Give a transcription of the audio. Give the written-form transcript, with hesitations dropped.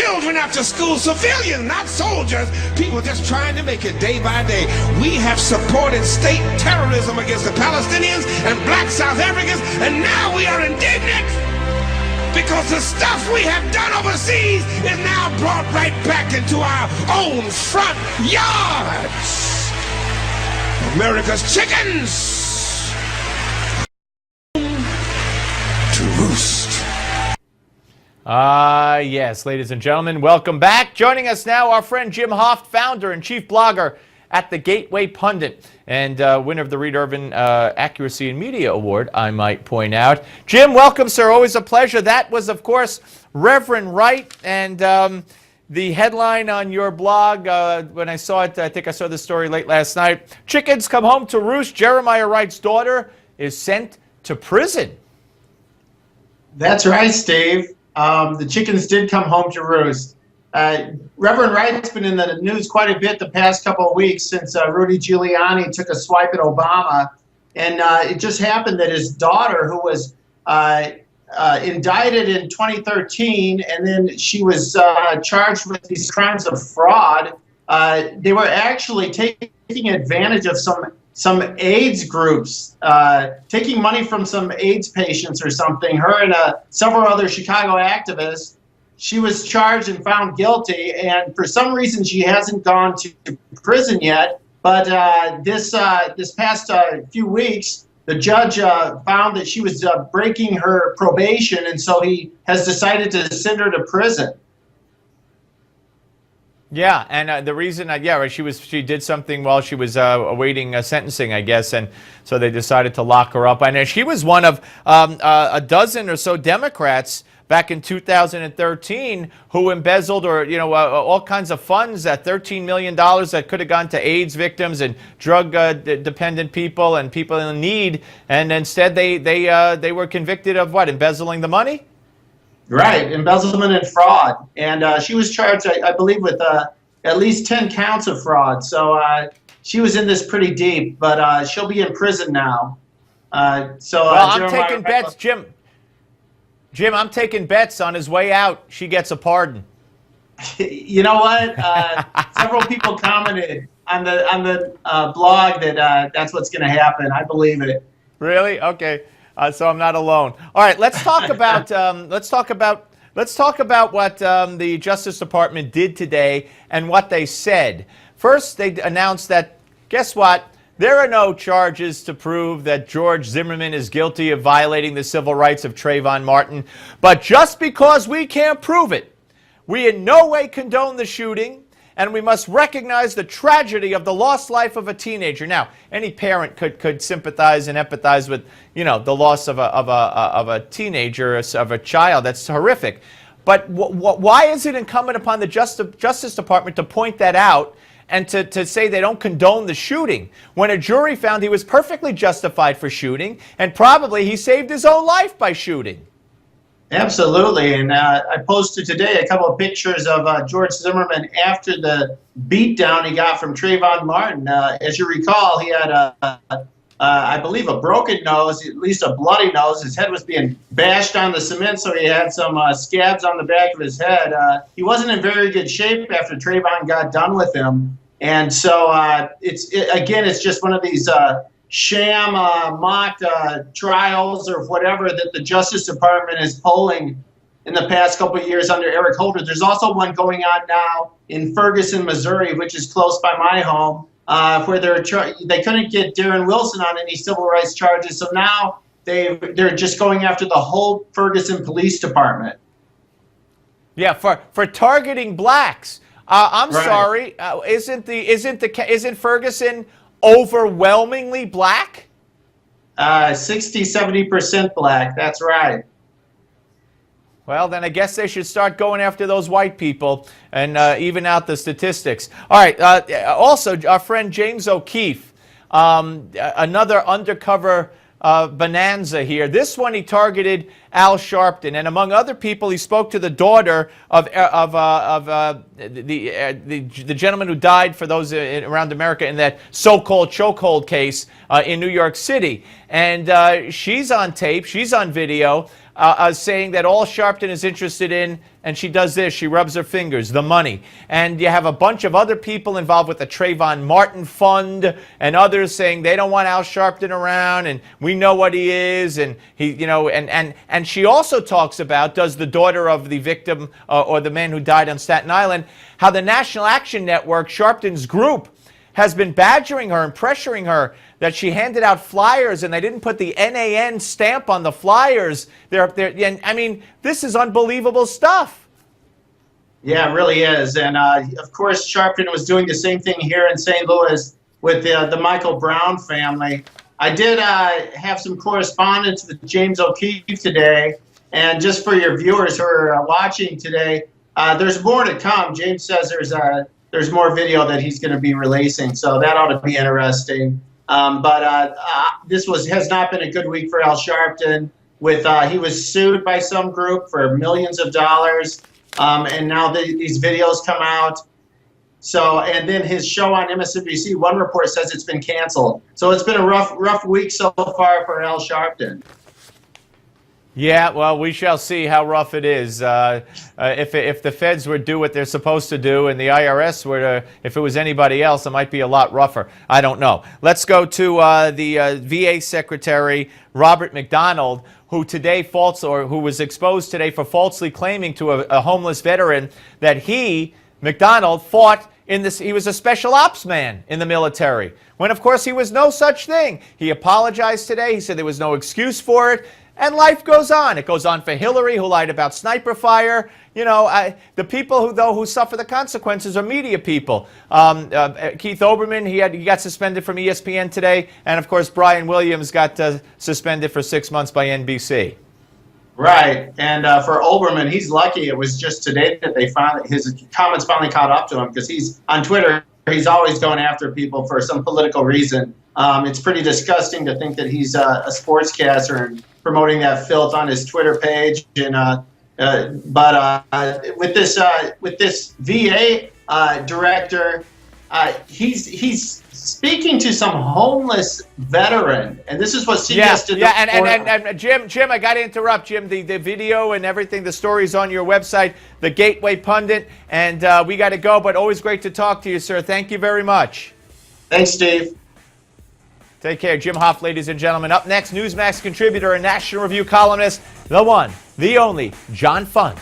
children after school, civilians, not soldiers, people just trying to make it day by day. We have supported state terrorism against the Palestinians and black South Africans, and now we are indignant because the stuff we have done overseas is now brought right back into our own front yards. America's chickens to roost. Yes, ladies and gentlemen, welcome back. Joining us now, our friend Jim Hoft, founder and chief blogger at the Gateway Pundit and winner of the Reed Irvine Accuracy and Media Award, I might point out. Jim, welcome, sir. Always a pleasure. That was, of course, Reverend Wright, and the headline on your blog, when I saw it, I think I saw the story late last night. Chickens come home to roost. Jeremiah Wright's daughter is sent to prison. That's right, Steve. The chickens did come home to roost. Reverend Wright's been in the news quite a bit the past couple of weeks since Rudy Giuliani took a swipe at Obama. And it just happened that his daughter, who was indicted in 2013, and then she was charged with these crimes of fraud, they were actually taking advantage of some AIDS groups, taking money from some AIDS patients or something. Her and several other Chicago activists. She was charged and found guilty, and for some reason she hasn't gone to prison yet. But this past few weeks, the judge found that she was breaking her probation, and so he has decided to send her to prison. Yeah, and the reason, she did something while she was awaiting sentencing, I guess, and so they decided to lock her up. And she was one of a dozen or so Democrats back in 2013 who embezzled all kinds of funds, that $13 million that could have gone to AIDS victims and drug dependent people and people in need, and instead they were convicted of what, embezzling the money? Right, embezzlement and fraud. And she was charged, I believe, with at least 10 counts of fraud. So she was in this pretty deep, but she'll be in prison now. I'm taking bets, Jim. Jim, I'm taking bets on his way out, she gets a pardon. You know what? Several people commented on the blog that that's what's going to happen. I believe it. Really? Okay. So I'm not alone. All right, let's talk about what the Justice Department did today and what they said. First, they announced that, guess what? There are no charges to prove that George Zimmerman is guilty of violating the civil rights of Trayvon Martin. But just because we can't prove it, we in no way condone the shooting, and we must recognize the tragedy of the lost life of a teenager. Now, any parent could sympathize and empathize with, the loss of a teenager, of a child. That's horrific. But why is it incumbent upon the Justice Department to point that out and to say they don't condone the shooting, when a jury found he was perfectly justified for shooting, and probably he saved his own life by shooting? Absolutely, and I posted today a couple of pictures of George Zimmerman after the beatdown he got from Trayvon Martin. As you recall, he had I believe a broken nose, at least a bloody nose. His head was being bashed on the cement, so he had some scabs on the back of his head. He wasn't in very good shape after Trayvon got done with him. And so it's just one of these sham mock trials or whatever that the Justice Department is pulling in the past couple of years under Eric Holder. There's also one going on now in Ferguson, Missouri, which is close by my home, where they couldn't get Darren Wilson on any civil rights charges, so now they're just going after the whole Ferguson Police Department. Yeah, for targeting blacks. I'm right. Sorry, isn't Ferguson overwhelmingly black? 60-70% black. That's right. Well, then I guess they should start going after those white people and even out the statistics. All right. Also, our friend James O'Keefe, another undercover bonanza here. This one, he targeted Al Sharpton, and among other people, he spoke to the daughter of the gentleman who died, for those around America, in that so-called chokehold case in New York City. And she's on tape, she's on video, saying that all Sharpton is interested in, and she does this, she rubs her fingers, the money. And you have a bunch of other people involved with the Trayvon Martin Fund and others saying they don't want Al Sharpton around, and we know what he is. And he, you know, and she also talks about, does the daughter of the victim or the man who died on Staten Island, how the National Action Network, Sharpton's group, has been badgering her and pressuring her that she handed out flyers and they didn't put the NAN stamp on the flyers. And I mean, this is unbelievable stuff. Yeah, it really is. And of course, Sharpton was doing the same thing here in St. Louis with the Michael Brown family. I did have some correspondence with James O'Keefe today. And just for your viewers who are watching today, there's more to come. James says there's more video that he's going to be releasing, so that ought to be interesting. But this has not been a good week for Al Sharpton. He was sued by some group for millions of dollars, and now these videos come out. So, and then his show on MSNBC, one report says it's been canceled. So it's been a rough week so far for Al Sharpton. Yeah, well, we shall see how rough it is. If the feds would do what they're supposed to do and the IRS were to, if it was anybody else, it might be a lot rougher. I don't know. Let's go to the VA Secretary, Robert McDonald, who was exposed today for falsely claiming to a homeless veteran that McDonald, fought in this. He was a special ops man in the military, when of course he was no such thing. He apologized today. He said there was no excuse for it. And life goes on. It goes on for Hillary, who lied about sniper fire. You know, the people who suffer the consequences are media people. Keith Olbermann, he got suspended from ESPN today, and of course Brian Williams got suspended for 6 months by NBC. Right, and for Olbermann, he's lucky. It was just today that his comments finally caught up to him, because he's on Twitter. He's always going after people for some political reason. It's pretty disgusting to think that he's a sportscaster and promoting that filth on his Twitter page. And but with this VA director, he's speaking to some homeless veteran, and this is what CBS did. Yeah, and Jim, I got to interrupt, Jim. The video and everything, the story's on your website, the Gateway Pundit, and we got to go. But always great to talk to you, sir. Thank you very much. Thanks, Steve. Take care. Jim Hoft, ladies and gentlemen. Up next, Newsmax contributor and National Review columnist, the one, the only, John Fund.